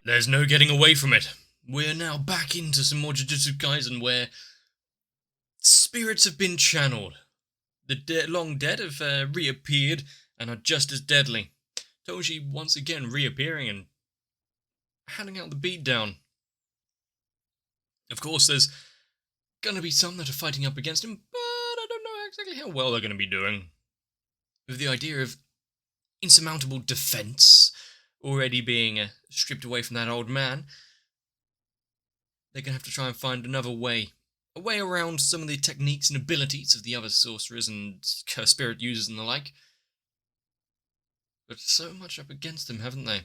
There's no getting away from it. We're now back into some more Jujutsu Kaisen where spirits have been channeled. The long dead have reappeared and are just as deadly. Toji once again reappearing and handing out the beatdown. Of course, there's gonna be some that are fighting up against him, but I don't know exactly how well they're gonna be doing. With the idea of insurmountable defense already being stripped away from that old man, they're going to have to try and find another way. A way around some of the techniques and abilities of the other sorcerers and spirit users and the like. But so much up against them, haven't they?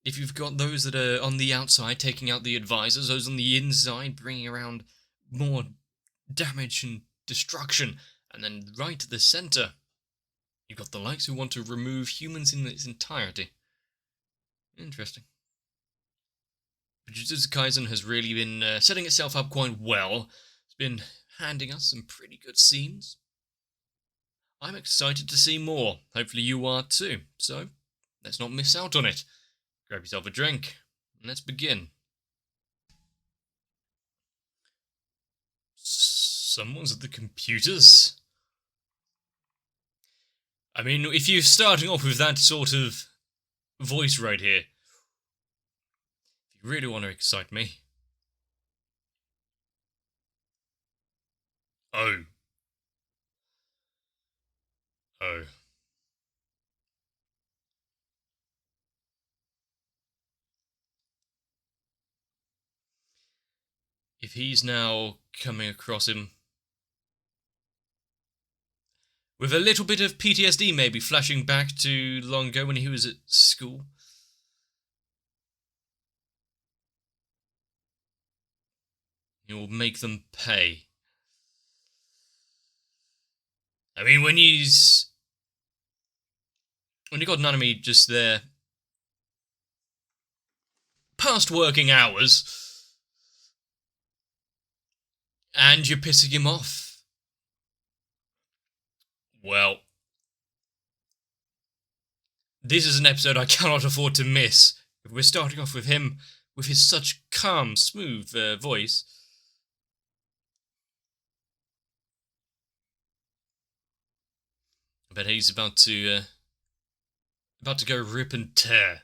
If you've got those that are on the outside taking out the advisors, those on the inside bringing around more damage and destruction, and then right at the centre, you've got the likes who want to remove humans in its entirety. Interesting. Jujutsu Kaisen has really been setting itself up quite well. It's been handing us some pretty good scenes. I'm excited to see more. Hopefully you are too. So, let's not miss out on it. Grab yourself a drink, and let's begin. Someone's at the computers? I mean, if you're starting off with that sort of voice right here, if you really want to excite me. Oh. Oh. If he's now coming across him with a little bit of PTSD maybe flashing back to long ago when he was at school. He will make them pay. I mean, when you got Nanami just there, past working hours, and you're pissing him off, well, this is an episode I cannot afford to miss. If we're starting off with him with his such calm, smooth voice. I bet he's about to go rip and tear.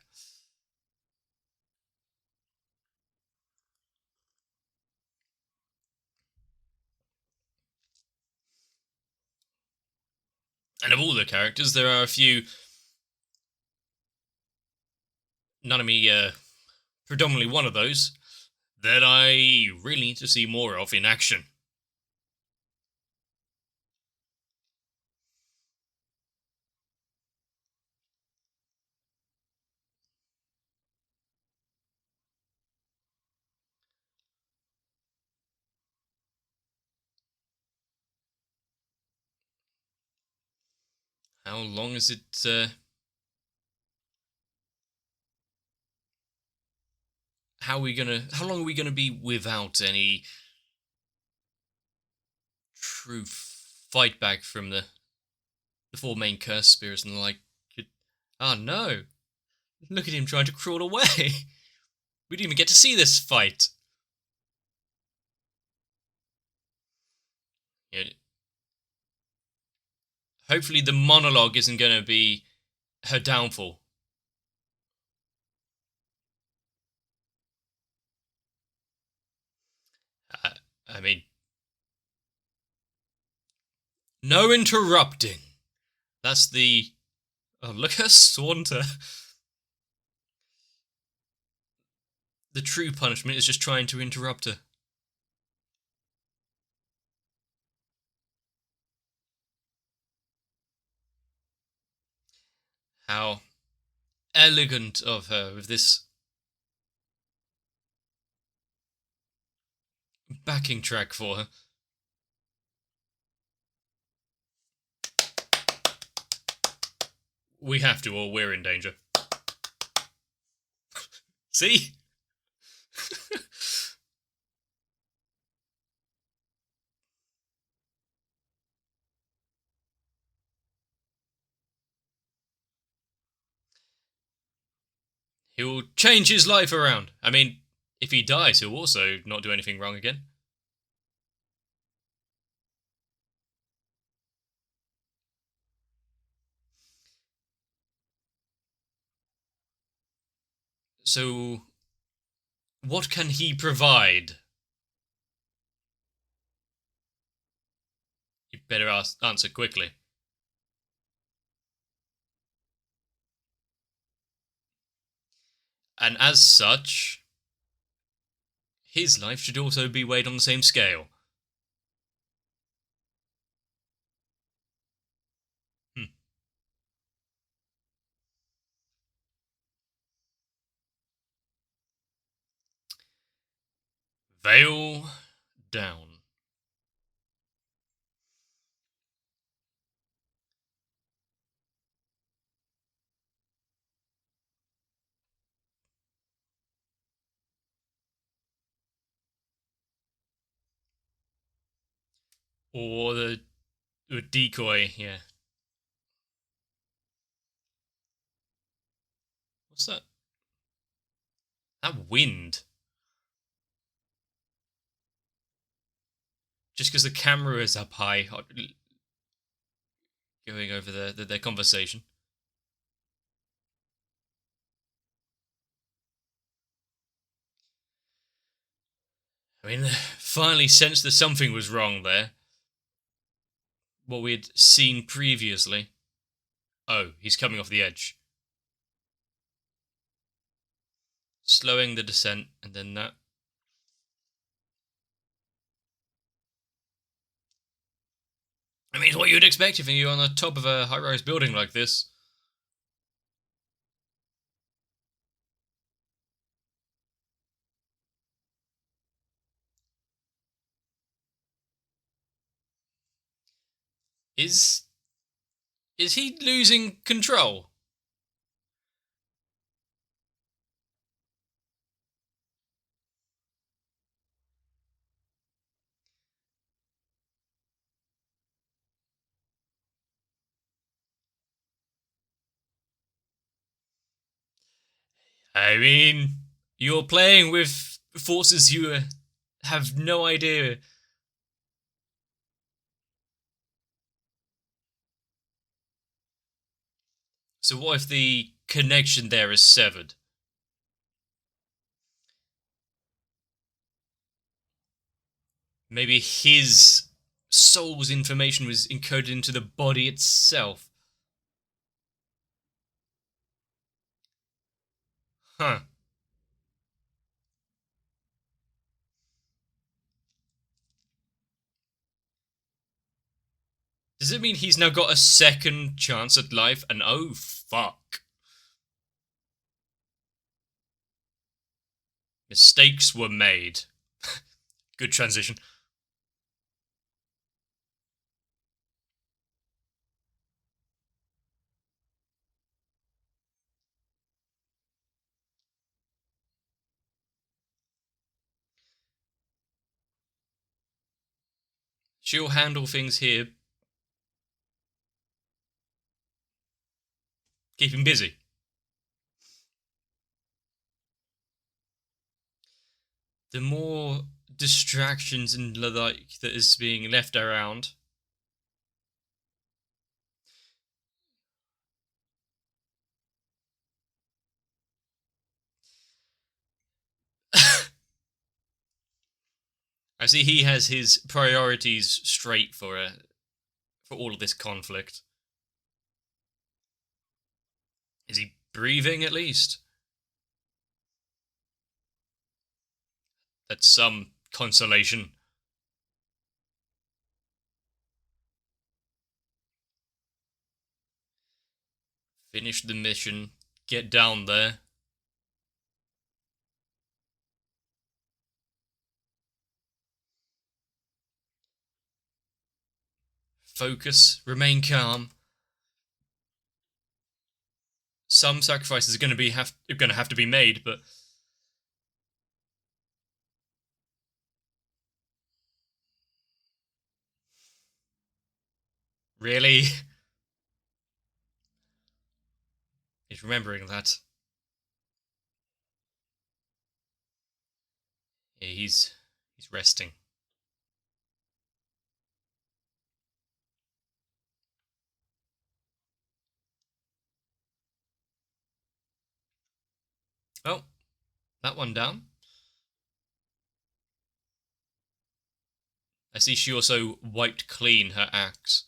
And of all the characters, there are a few. Nanami, predominantly one of those, that I really need to see more of in action. How long is it, how long are we gonna be without any true fight back from the four main curse spirits and the like? Oh no! Look at him trying to crawl away! We didn't even get to see this fight! Yeah. Hopefully the monologue isn't gonna be her downfall. I mean, no interrupting. That's the... Oh, look at her saunter. The true punishment is just trying to interrupt her. How elegant of her with this backing track for her. We have to, or we're in danger. See? He'll change his life around. I mean, if he dies, he'll also not do anything wrong again. So, what can he provide? You better answer quickly. And as such, his life should also be weighed on the same scale. Hmm. Veil down. Or the decoy, yeah. What's that? That wind. Just because the camera is up high, going over their conversation. I mean, finally sensed that something was wrong there. What we had seen previously. Oh, he's coming off the edge. Slowing the descent, and then that. I mean, it's what you'd expect if you're on the top of a high-rise building like this. Is is he losing control? I mean, you're playing with forces you have no idea. So what if the connection there is severed? Maybe his soul's information was encoded into the body itself. Huh. Does it mean he's now got a second chance at life? And oh, fuck. Mistakes were made. Good transition. She'll handle things here. Keep him busy. The more distractions and the like that is being left around. I see he has his priorities straight for all of this conflict. Is he breathing at least? That's some consolation. Finish the mission. Get down there. Focus. Remain calm. Some sacrifices are going to have to be made, but really, he's remembering that. Yeah, he's resting. Oh, that one down. I see she also wiped clean her axe.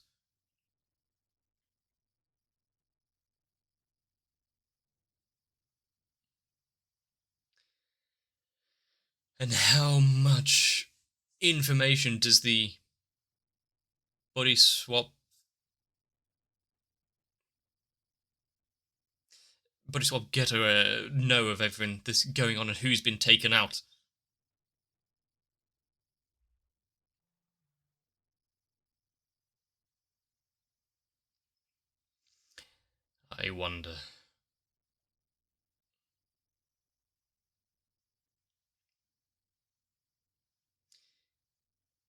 And how much information does the body swap ghetto know of everything that's going on and who's been taken out? I wonder.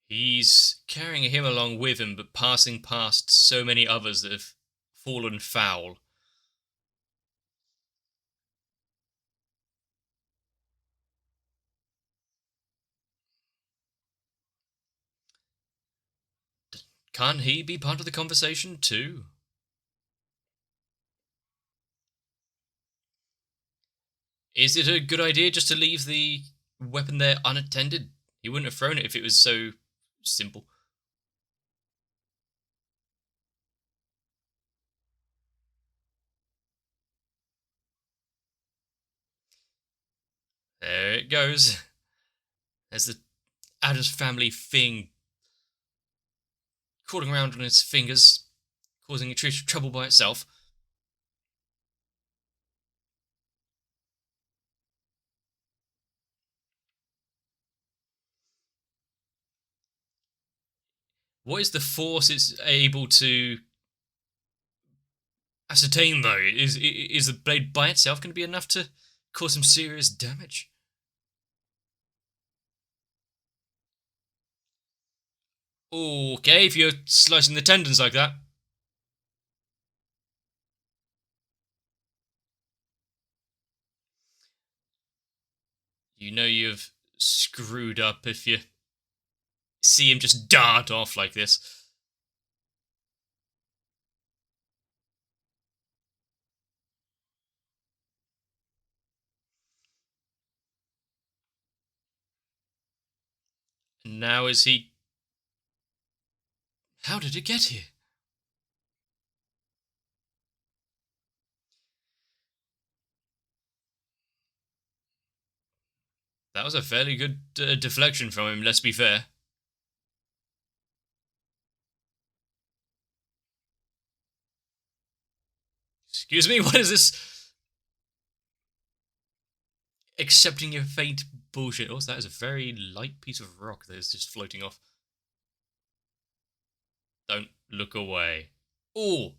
He's carrying him along with him, but passing past so many others that have fallen foul. Can't he be part of the conversation too? Is it a good idea just to leave the weapon there unattended? He wouldn't have thrown it if it was so simple. There it goes. There's the Adams family thing crawling around on its fingers, causing trouble by itself. What is the force it's able to ascertain, though? Is the blade by itself going to be enough to cause some serious damage? Okay, if you're slicing the tendons like that. You know you've screwed up if you see him just dart off like this. And now is he... How did it get here? That was a fairly good deflection from him, let's be fair. Excuse me, what is this? Accepting your fate bullshit. Also, that is a very light piece of rock that is just floating off. Don't look away. Oh!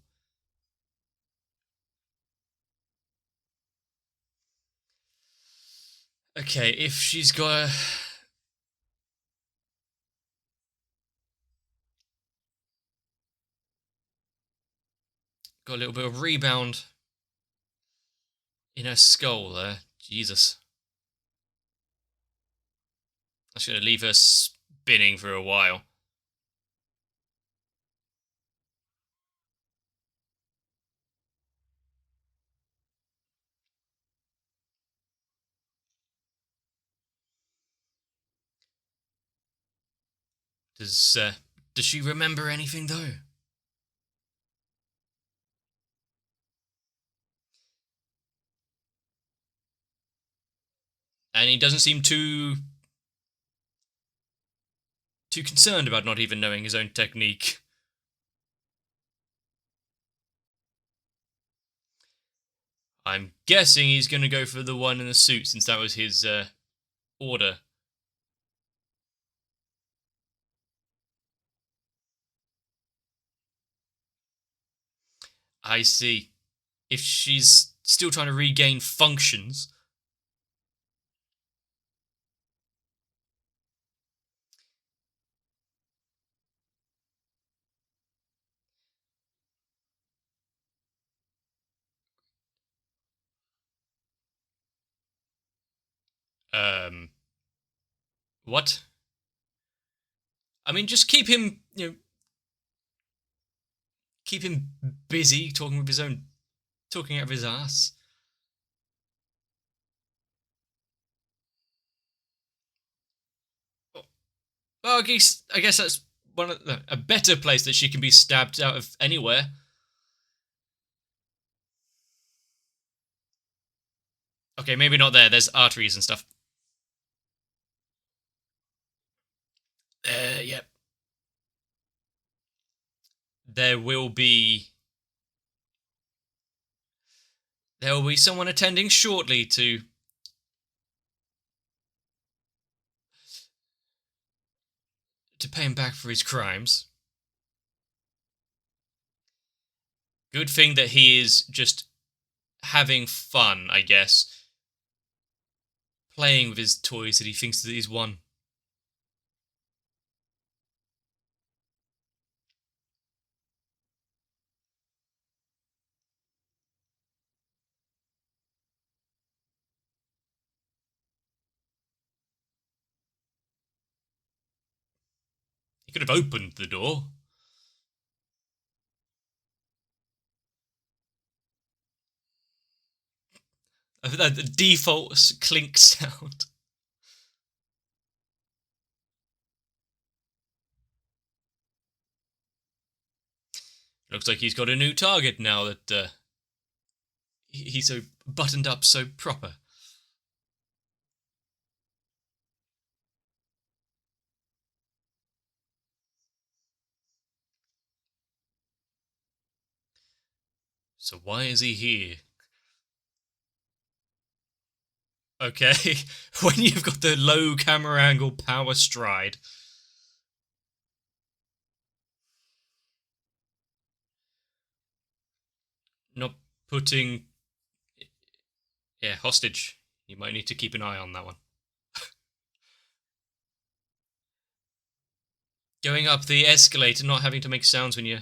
Okay, if she's got a little bit of rebound in her skull there. Jesus. That's going to leave her spinning for a while. Does she remember anything though? And he doesn't seem too concerned about not even knowing his own technique. I'm guessing he's going to go for the one in the suit since that was his order. I see. If she's still trying to regain functions, um, What? I mean, just keep him, keep him busy talking with his own, talking out of his ass. Well, I guess that's one of a better place that she can be stabbed out of anywhere. Okay, maybe not there. There's arteries and stuff. Yep. There will be someone attending shortly to pay him back for his crimes. Good thing that he is just having fun, I guess. Playing with his toys that he thinks that he's won. He could have opened the door. The default clink sound. Looks like he's got a new target now that he's so buttoned up, so proper. So why is he here? Okay, when you've got the low camera angle power stride. Not putting... Yeah, hostage. You might need to keep an eye on that one. Going up the escalator, not having to make sounds when you...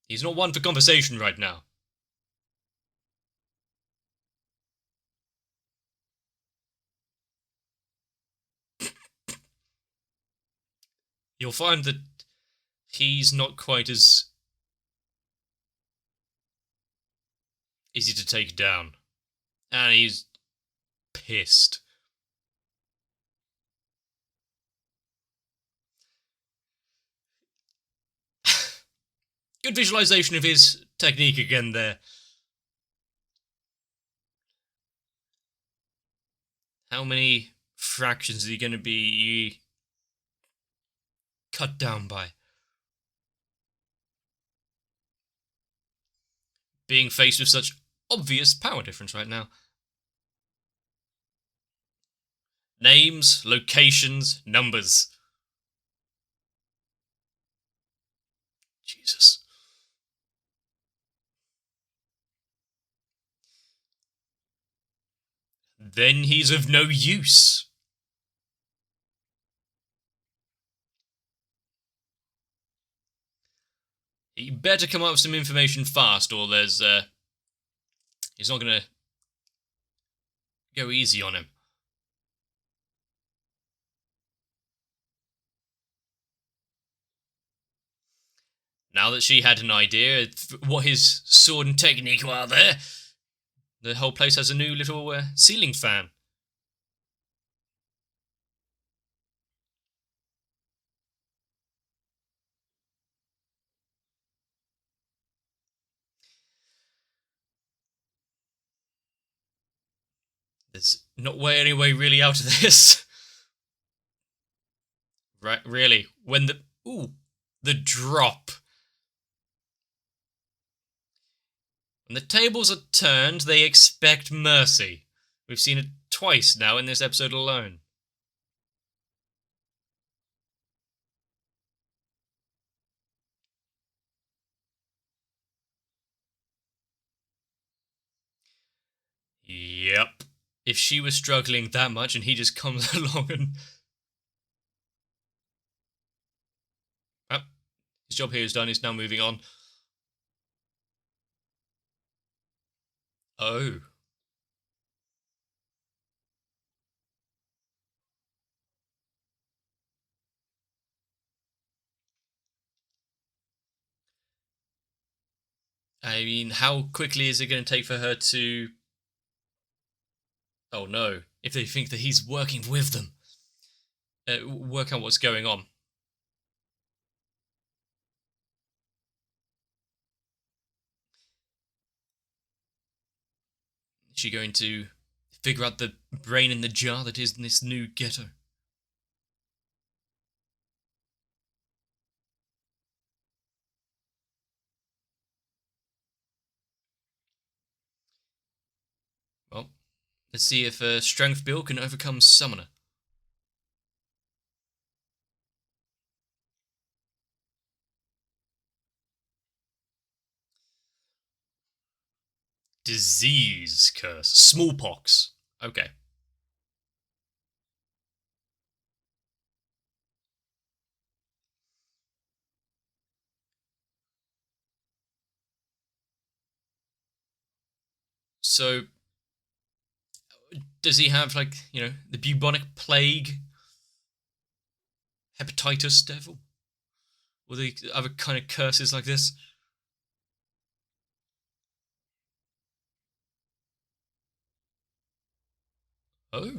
He's not one for conversation right now. You'll find that he's not quite as easy to take down. And he's pissed. Good visualization of his technique again there. How many fractions is he going to be cut down by? Being faced with such obvious power difference right now. Names, locations, numbers. Jesus. Then he's of no use. He better come up with some information fast, or there's, he's not gonna go easy on him. Now that she had an idea of what his sword and technique were there, the whole place has a new little ceiling fan. There's not any way really out of this. Right, really. When the drop. When the tables are turned, they expect mercy. We've seen it twice now in this episode alone. Yep. If she was struggling that much and he just comes along and... Well, his job here is done, he's now moving on. Oh. I mean, how quickly is it going to take for her to... Oh no, if they think that he's working with them. Work out what's going on. Is she going to figure out the brain in the jar that is in this new ghetto? Well, let's see if Strength Bill can overcome Summoner. Disease curse. Smallpox. Okay. So, does he have, like, the bubonic plague? Hepatitis devil? Or the other kind of curses like this? Oh.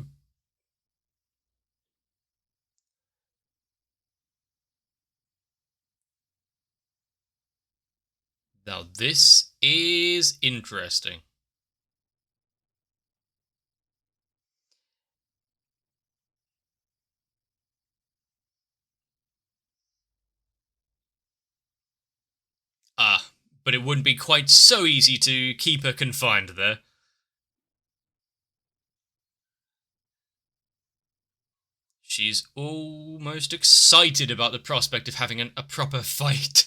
Now this is interesting. Ah, but it wouldn't be quite so easy to keep her confined there. She's almost excited about the prospect of having a proper fight.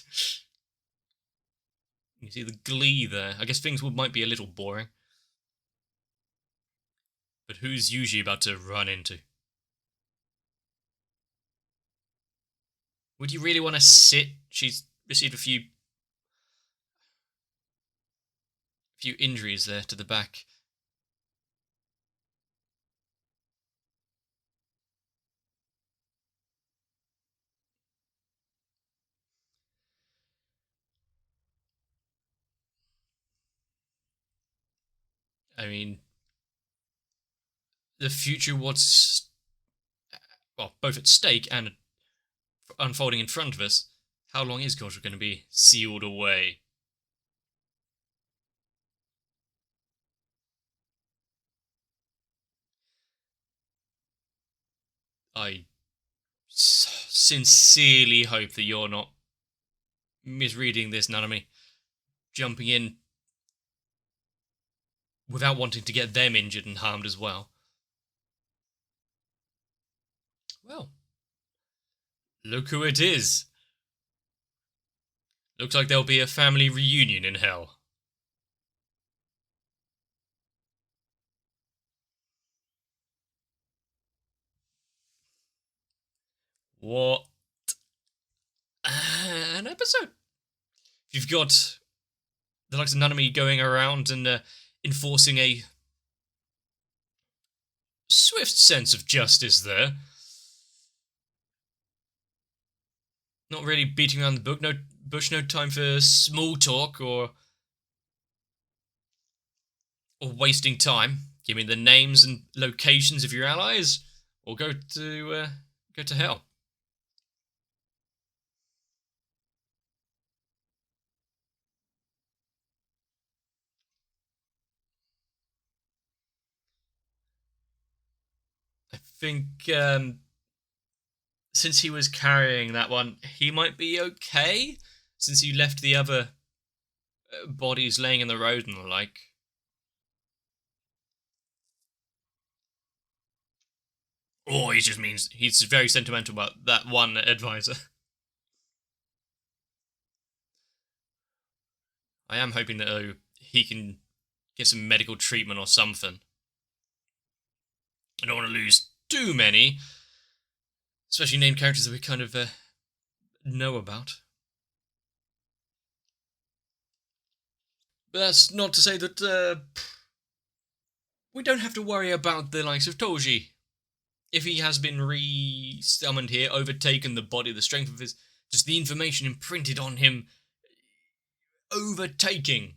You see the glee there. I guess things might be a little boring. But who's usually about to run into? Would you really want to sit? She's received a few injuries there to the back. I mean, the future, what's, well, both at stake and unfolding in front of us. How long is Godric going to be sealed away? I sincerely hope that you're not misreading this, Nanami. Jumping in without wanting to get them injured and harmed as well. Well, look who it is. Looks like there'll be a family reunion in hell. What an episode. You've got the likes of Nanami going around and enforcing a swift sense of justice there. Not really beating around the bush, no time for small talk or wasting time. Give me the names and locations of your allies, or go to hell. I think since he was carrying that one, he might be okay. Since you left the other bodies laying in the road and the like. Or he just means he's very sentimental about that one advisor. I am hoping that he can get some medical treatment or something. I don't want to lose too many, especially named characters that we kind of know about. But that's not to say that we don't have to worry about the likes of Toji. If he has been re-summoned here, overtaken the body, the strength of his... just the information imprinted on him overtaking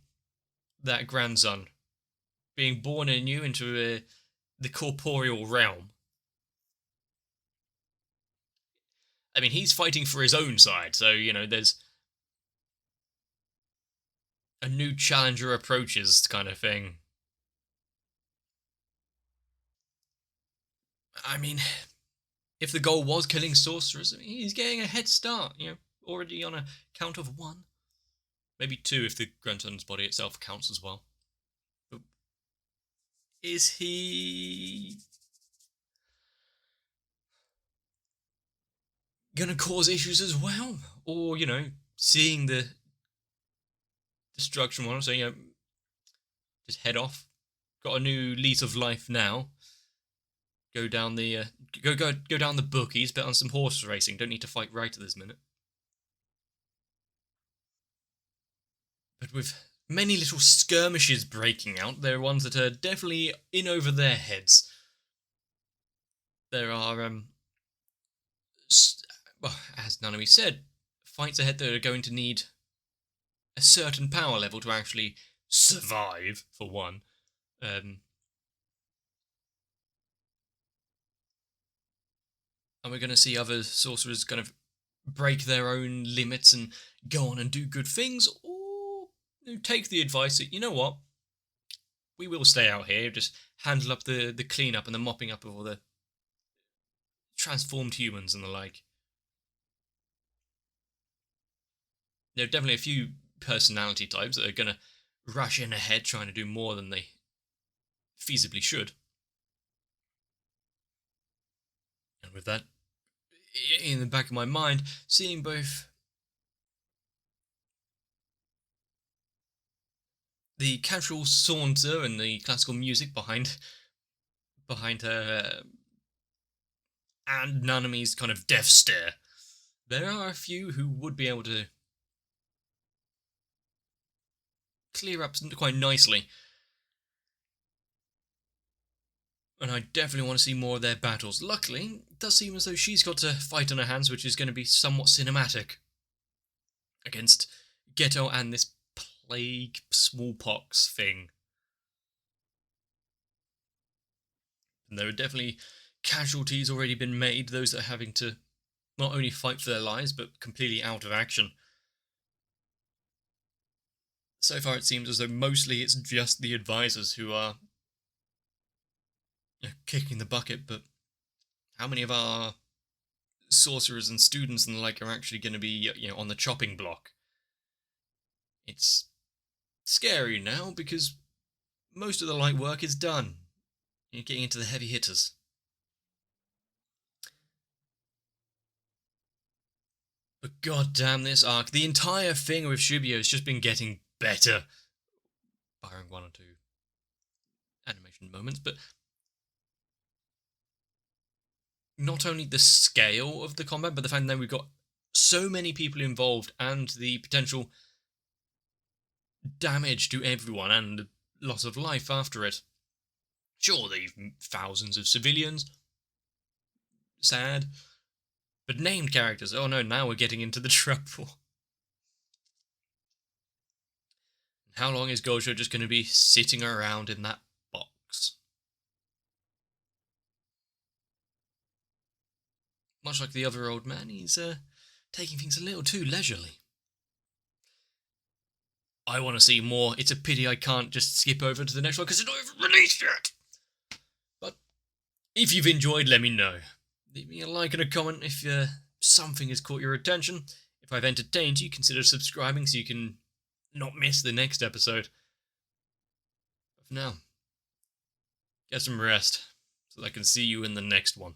that grandson, being born anew into the corporeal realm. I mean, he's fighting for his own side, so, there's a new challenger approaches kind of thing. I mean, if the goal was killing sorcerers, I mean, he's getting a head start, already on a count of 1. Maybe 2 if the grandson's body itself counts as well. But is he gonna cause issues as well? Or, seeing the destruction one, so, just head off. Got a new lease of life now. Go down the go down the bookies, bet on some horse racing. Don't need to fight right at this minute. But with many little skirmishes breaking out, there are ones that are definitely in over their heads. There are, well, as Nanami said, fights ahead that are going to need a certain power level to actually survive, for one. And we're going to see other sorcerers kind of break their own limits and go on and do good things, or take the advice that, you know what, we will stay out here, just handle up the cleanup and the mopping up of all the transformed humans and the like. There are definitely a few personality types that are going to rush in ahead trying to do more than they feasibly should. And with that in the back of my mind, seeing both the casual saunter and the classical music behind her and Nanami's kind of death stare, there are a few who would be able to clear up quite nicely. And I definitely want to see more of their battles. Luckily, it does seem as though she's got a fight on her hands, which is going to be somewhat cinematic. Against Ghetto and this plague smallpox thing. And there are definitely casualties already been made, those that are having to not only fight for their lives, but completely out of action. So far it seems as though mostly it's just the advisors who are kicking the bucket, but how many of our sorcerers and students and the like are actually going to be, on the chopping block? It's scary now, because most of the light work is done. You're getting into the heavy hitters. But goddamn this arc. The entire thing with Shubio has just been getting better. Barring 1 or 2 animation moments, but not only the scale of the combat, but the fact that we've got so many people involved and the potential damage to everyone and loss of life after it. Sure, they've thousands of civilians. Sad. But named characters. Oh no, now we're getting into the trouble. How long is Gojo just going to be sitting around in that box? Much like the other old man, he's taking things a little too leisurely. I want to see more. It's a pity I can't just skip over to the next one because it's not even released yet. But if you've enjoyed, let me know. Leave me a like and a comment if something has caught your attention. If I've entertained you, consider subscribing so you can not miss the next episode. But for now, get some rest so that I can see you in the next one.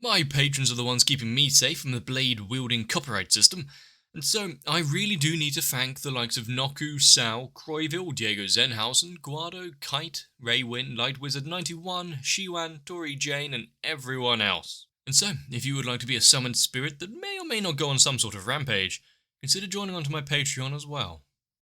My patrons are the ones keeping me safe from the blade-wielding copyright system, and so I really do need to thank the likes of Noku, Sal, Croyville, Diego Zenhausen, Guado, Kite, Raywin, Lightwizard91, Shiwan, Tori Jane, and everyone else. And so, if you would like to be a summoned spirit that may or may not go on some sort of rampage, consider joining onto my Patreon as well.